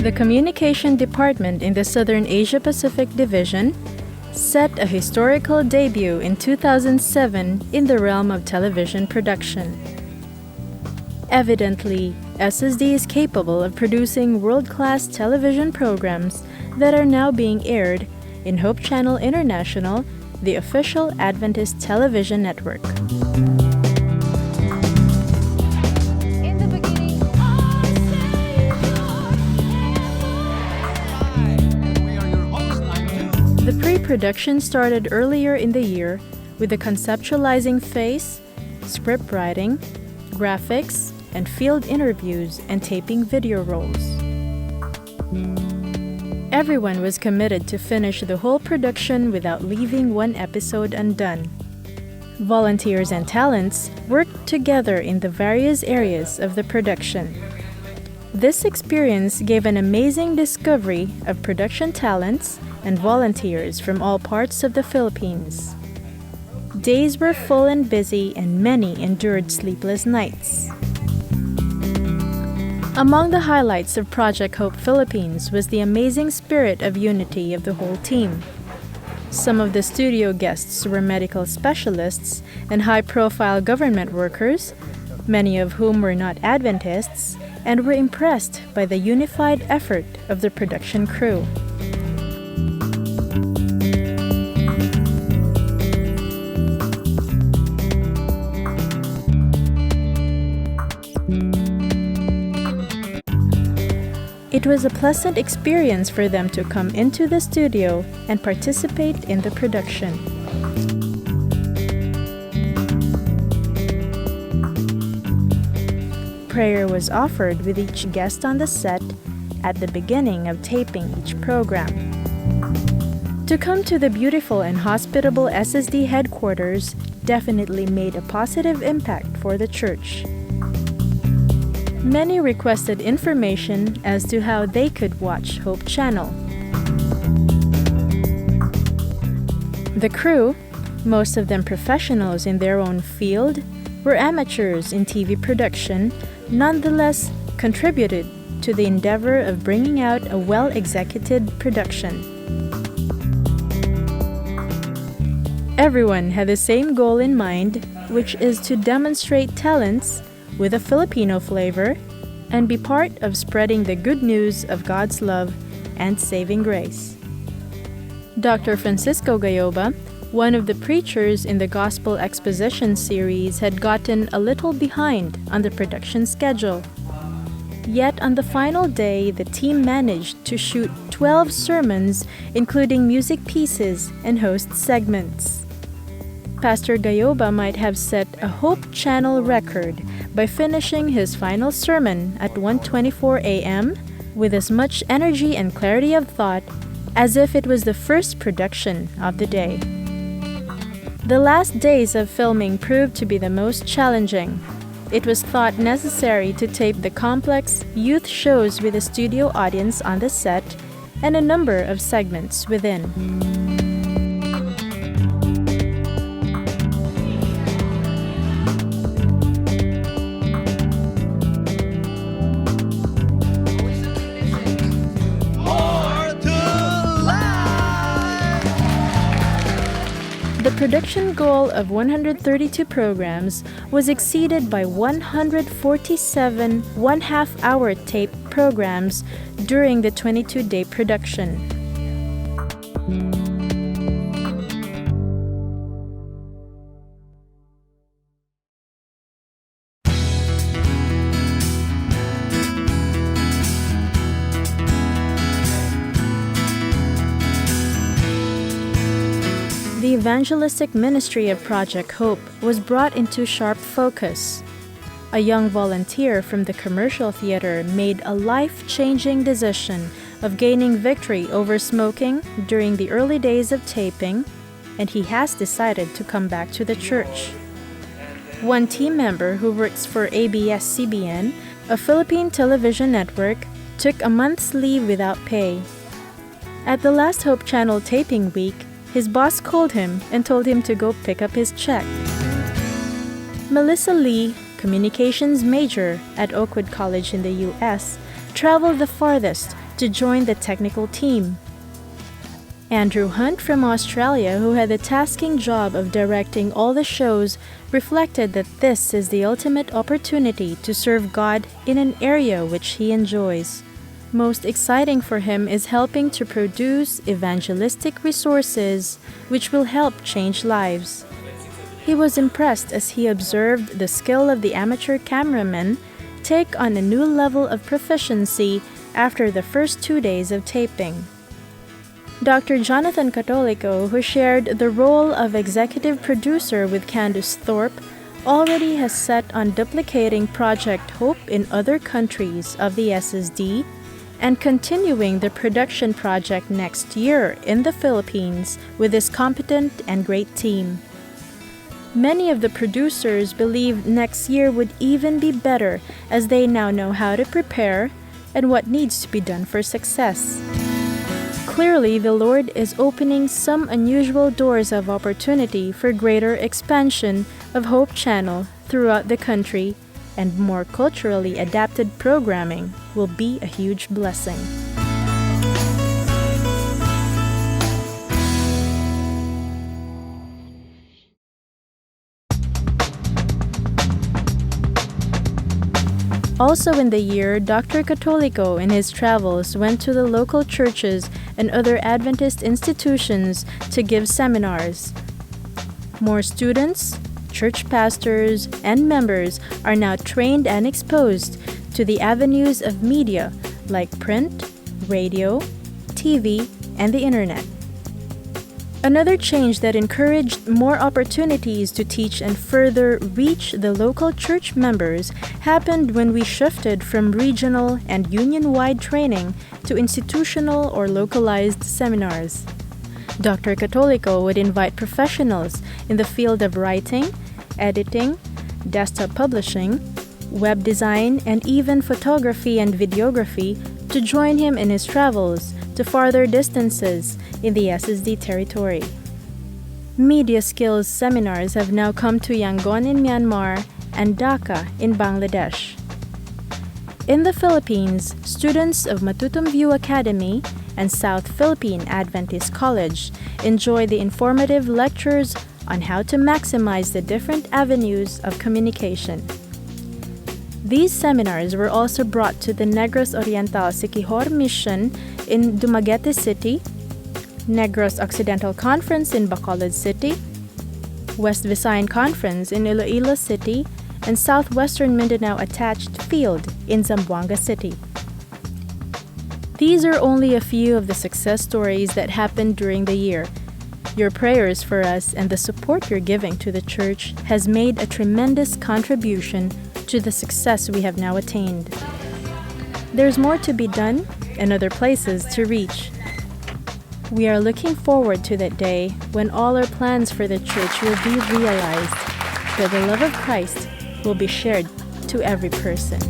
The Communication Department in the Southern Asia Pacific Division set a historical debut in 2007 in the realm of television production. Evidently, SSD is capable of producing world-class television programs that are now being aired in Hope Channel International, the official Adventist television network. The pre-production started earlier in the year with the conceptualizing phase, script writing, graphics, and field interviews and taping video rolls. Everyone was committed to finish the whole production without leaving one episode undone. Volunteers and talents worked together in the various areas of the production. This experience gave an amazing discovery of production talents and volunteers from all parts of the Philippines. Days were full and busy, and many endured sleepless nights. Among the highlights of Project Hope Philippines was the amazing spirit of unity of the whole team. Some of the studio guests were medical specialists and high-profile government workers, many of whom were not Adventists, and were impressed by the unified effort of the production crew. It was a pleasant experience for them to come into the studio and participate in the production. Prayer was offered with each guest on the set at the beginning of taping each program. To come to the beautiful and hospitable SSD headquarters definitely made a positive impact for the church. Many requested information as to how they could watch Hope Channel. The crew, most of them professionals in their own field, were amateurs in TV production, nonetheless contributed to the endeavor of bringing out a well-executed production. Everyone had the same goal in mind, which is to demonstrate talents with a Filipino flavor and be part of spreading the good news of God's love and saving grace. Dr. Francisco Gayoba, one of the preachers in the Gospel Exposition series, had gotten a little behind on the production schedule. Yet on the final day, the team managed to shoot 12 sermons, including music pieces and host segments. Pastor Gayoba might have set a Hope Channel record by finishing his final sermon at 1:24 a.m. with as much energy and clarity of thought as if it was the first production of the day. The last days of filming proved to be the most challenging. It was thought necessary to tape the complex youth shows with a studio audience on the set and a number of segments within. The production goal of 132 programs was exceeded by 147 one-half-hour tape programs during the 22-day production. The evangelistic ministry of Project Hope was brought into sharp focus. A young volunteer from the commercial theater made a life-changing decision of gaining victory over smoking during the early days of taping, and he has decided to come back to the church. One team member who works for ABS-CBN, a Philippine television network, took a month's leave without pay. At the last Hope Channel taping week, his boss called him and told him to go pick up his check. Melissa Lee, communications major at Oakwood College in the U.S., traveled the farthest to to join the technical team. Andrew Hunt from Australia, who had the tasking job of directing all the shows, reflected that this is the ultimate opportunity to serve God in an area which he enjoys. Most exciting for him is helping to produce evangelistic resources which will help change lives. He was impressed as he observed the skill of the amateur cameraman take on a new level of proficiency after the first 2 days of taping. Dr. Jonathan Catolico, who shared the role of executive producer with Candace Thorpe, already has set on duplicating Project Hope in other countries of the SSD and continuing the production project next year in the Philippines with his competent and great team. Many of the producers believe next year would even be better as they now know how to prepare and what needs to be done for success. Clearly, the Lord is opening some unusual doors of opportunity for greater expansion of Hope Channel throughout the country, and more culturally adapted programming will be a huge blessing. Also in the year, Dr. Catolico in his travels went to the local churches and other Adventist institutions to give seminars. More students, church pastors, and members are now trained and exposed to the avenues of media like print, radio, TV, and the internet. Another change that encouraged more opportunities to teach and further reach the local church members happened when we shifted from regional and union-wide training to institutional or localized seminars. Dr. Catolico would invite professionals in the field of writing, editing, desktop publishing, web design, and even photography and videography to join him in his travels to farther distances in the SSD territory. Media skills seminars have now come to Yangon in Myanmar and Dhaka in Bangladesh. In the Philippines, students of Matutum View Academy and South Philippine Adventist College enjoy the informative lectures on how to maximize the different avenues of communication. These seminars were also brought to the Negros Oriental Siquijor Mission in Dumaguete City, Negros Occidental Conference in Bacolod City, West Visayan Conference in Iloilo City, and Southwestern Mindanao Attached Field in Zamboanga City. These are only a few of the success stories that happened during the year. Your prayers for us and the support you're giving to the church has made a tremendous contribution to the success we have now attained. There's more to be done and other places to reach. We are looking forward to that day when all our plans for the church will be realized, that the love of Christ will be shared to every person.